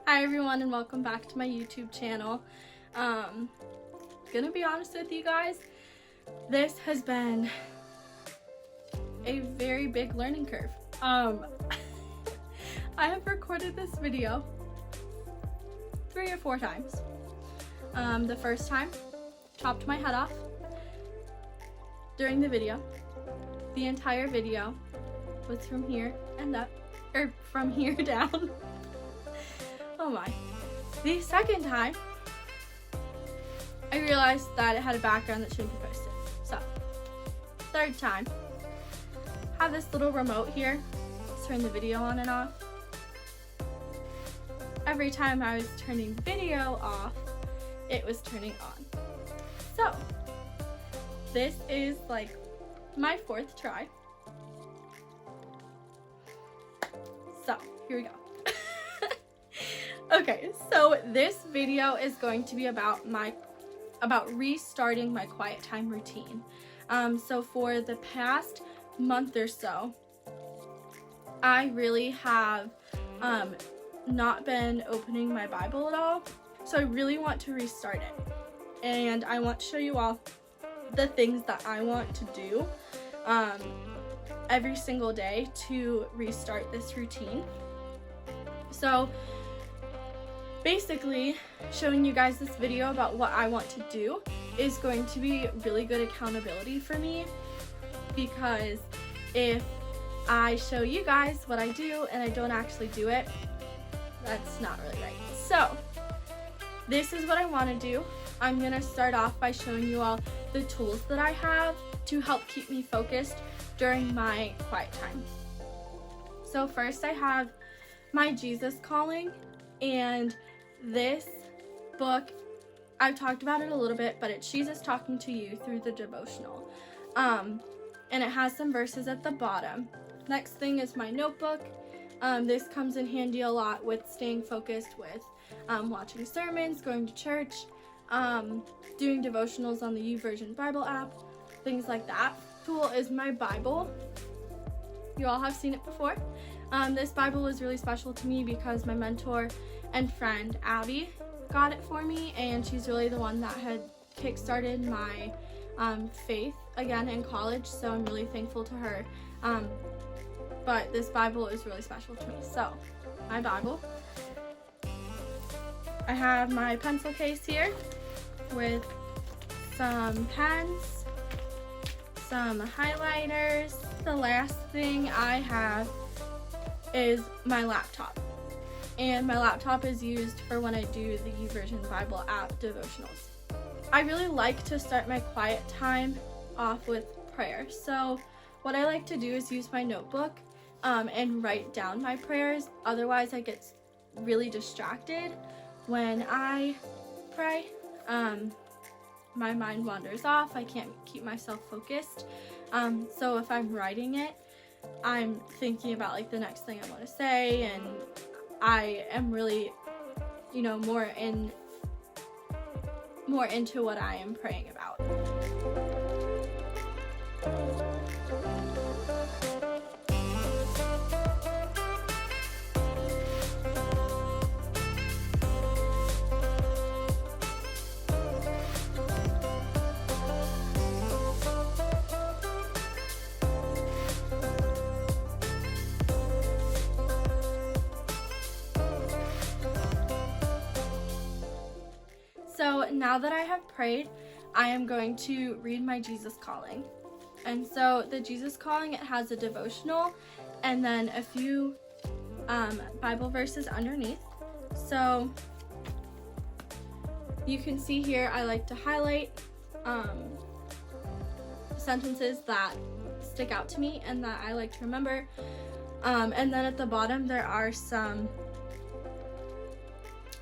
Hi everyone and welcome back to my YouTube channel. Gonna be honest with you guys, this has been a very big learning curve. I have recorded this video 3 or 4 times. The first time, chopped my head off during the video. The entire video was from here and up, or from here down. Oh my. The second time, I realized that it had a background that shouldn't be posted. So, third time, have this little remote here. Let's turn the video on and off. Every time I was turning video off, it was turning on. So, this is like my 4th try. So, here we go. Okay, so this video is going to be about restarting my quiet time routine. So for the past month or so, I really have not been opening my Bible at all. So I really want to restart it. And I want to show you all the things that I want to do every single day to restart this routine. So basically, showing you guys this video about what I want to do is going to be really good accountability for me, because if I show you guys what I do and I don't actually do it, that's not really right. So this is what I want to do. I'm going to start off by showing you all the tools that I have to help keep me focused during my quiet time. So first I have my Jesus Calling, and this book, I've talked about it a little bit, but it's Jesus talking to you through the devotional. And it has some verses at the bottom. Next thing is my notebook. This comes in handy a lot with staying focused with watching sermons, going to church, doing devotionals on the YouVersion Bible app, things like that. Tool is my Bible. You all have seen it before. This Bible was really special to me because my mentor and friend Abby got it for me, and she's really the one that had kickstarted my faith again in college, so I'm really thankful to her. But this Bible is really special to me. So, my Bible. I have my pencil case here with some pens, some highlighters. The last thing I have is my laptop. And my laptop is used for when I do the YouVersion Bible app devotionals. I really like to start my quiet time off with prayer. So what I like to do is use my notebook and write down my prayers. Otherwise I get really distracted when I pray. My mind wanders off. I can't keep myself focused. So if I'm writing it, I'm thinking about like the next thing I want to say, and I am really, more into what I am praying about. So now that I have prayed, I am going to read my Jesus Calling. And so the Jesus Calling, it has a devotional and then a few Bible verses underneath. So you can see here I like to highlight sentences that stick out to me and that I like to remember. And then at the bottom there are some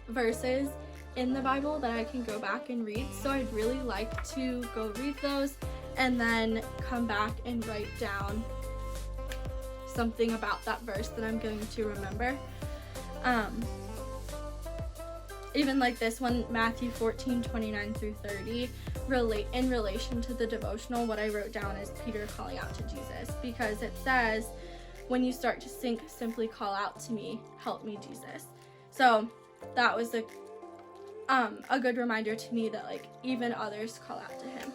verses in the Bible that I can go back and read. So I'd really like to go read those and then come back and write down something about that verse that I'm going to remember. Even like this one, Matthew 14:29 through 30, in relation to the devotional, what I wrote down is Peter calling out to Jesus, because it says, when you start to sink, simply call out to me, help me, Jesus. So that was a good reminder to me that like even others call out to him.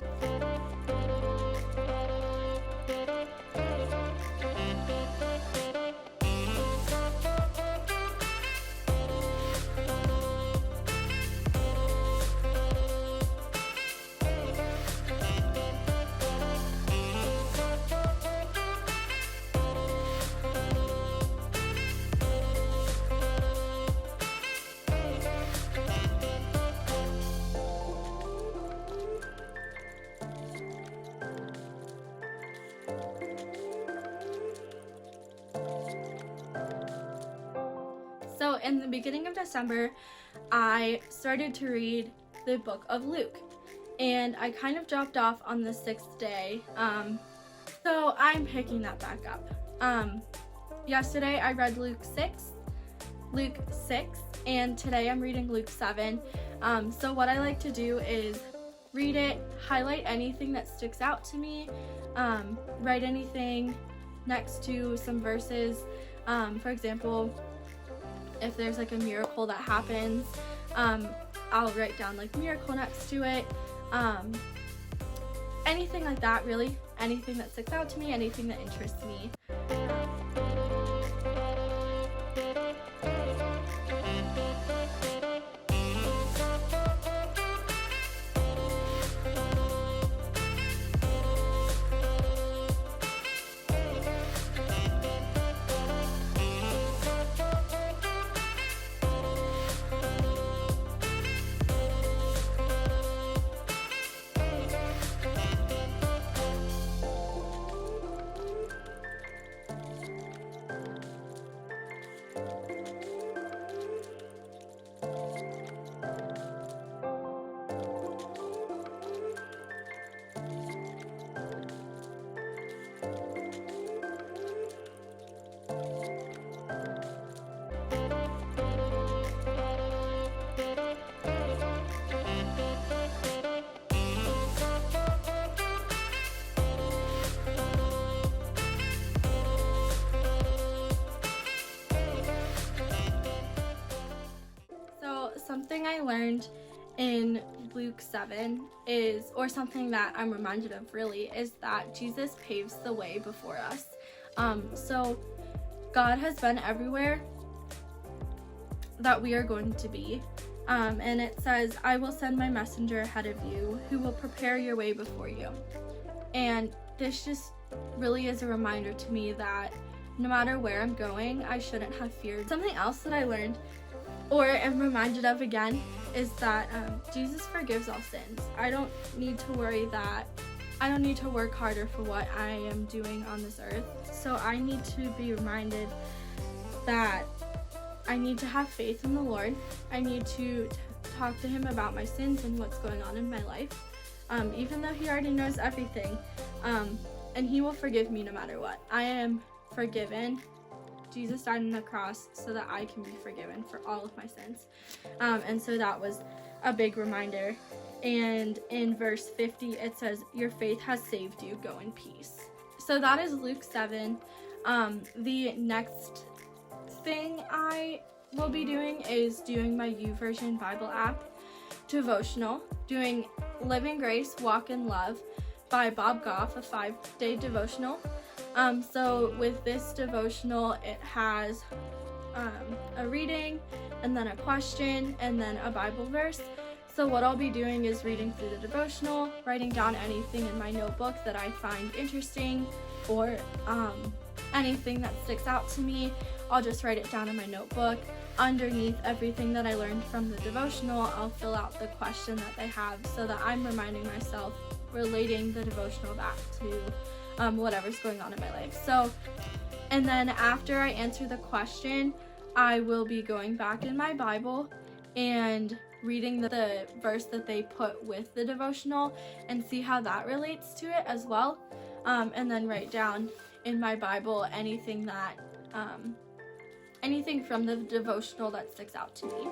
So in the beginning of December, I started to read the book of Luke, and I kind of dropped off on the 6th day, so I'm picking that back up. Yesterday I read Luke 6, and today I'm reading Luke 7. So what I like to do is read it, highlight anything that sticks out to me, write anything next to some verses. For example, if there's like a miracle that happens, I'll write down like miracle next to it. Anything like that, really. Anything that sticks out to me, anything that interests me. Something I learned in Luke 7 is, or something that I'm reminded of really, is that Jesus paves the way before us. So God has been everywhere that we are going to be. And it says, I will send my messenger ahead of you who will prepare your way before you. And this just really is a reminder to me that no matter where I'm going, I shouldn't have fear. Something else that I learned or am reminded of again is that Jesus forgives all sins. I don't need to worry that I don't need to work harder for what I am doing on this earth. So I need to be reminded that I need to have faith in the Lord. I need to talk to him about my sins and what's going on in my life, even though he already knows everything, and he will forgive me no matter what. I am forgiven. Jesus died on the cross so that I can be forgiven for all of my sins. And so that was a big reminder. And in verse 50, it says, your faith has saved you, go in peace. So that is Luke 7. The next thing I will be doing is doing my YouVersion Bible app devotional, doing Living Grace, Walk in Love by Bob Goff, a 5-day devotional. So with this devotional, it has a reading and then a question and then a Bible verse. So what I'll be doing is reading through the devotional, writing down anything in my notebook that I find interesting or anything that sticks out to me. I'll just write it down in my notebook. Underneath everything that I learned from the devotional, I'll fill out the question that they have so that I'm reminding myself, relating the devotional back to whatever's going on in my life. So, and then after I answer the question, I will be going back in my Bible and reading the verse that they put with the devotional and see how that relates to it as well. And then write down in my Bible anything that, anything from the devotional that sticks out to me.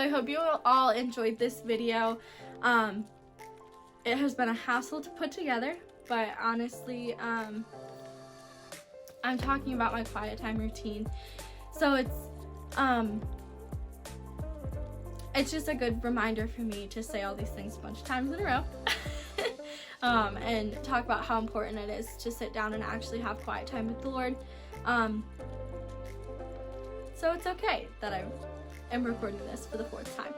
I hope you all enjoyed this video. It has been a hassle to put together, but honestly, I'm talking about my quiet time routine. So it's just a good reminder for me to say all these things a bunch of times in a row. And talk about how important it is to sit down and actually have quiet time with the Lord. So it's okay that I am recording this for the 4th time.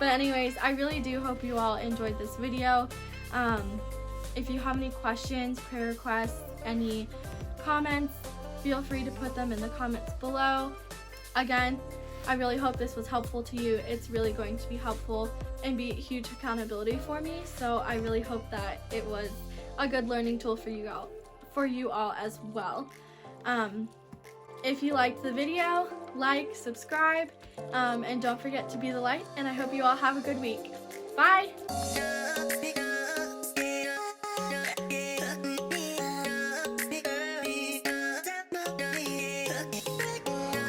But anyways, I really do hope you all enjoyed this video. If you have any questions, prayer requests, any comments, feel free to put them in the comments below. Again, I really hope this was helpful to you. It's really going to be helpful and be huge accountability for me. So I really hope that it was a good learning tool for you all as well. If you liked the video, like, subscribe, and don't forget to be the light. And I hope you all have a good week. Bye!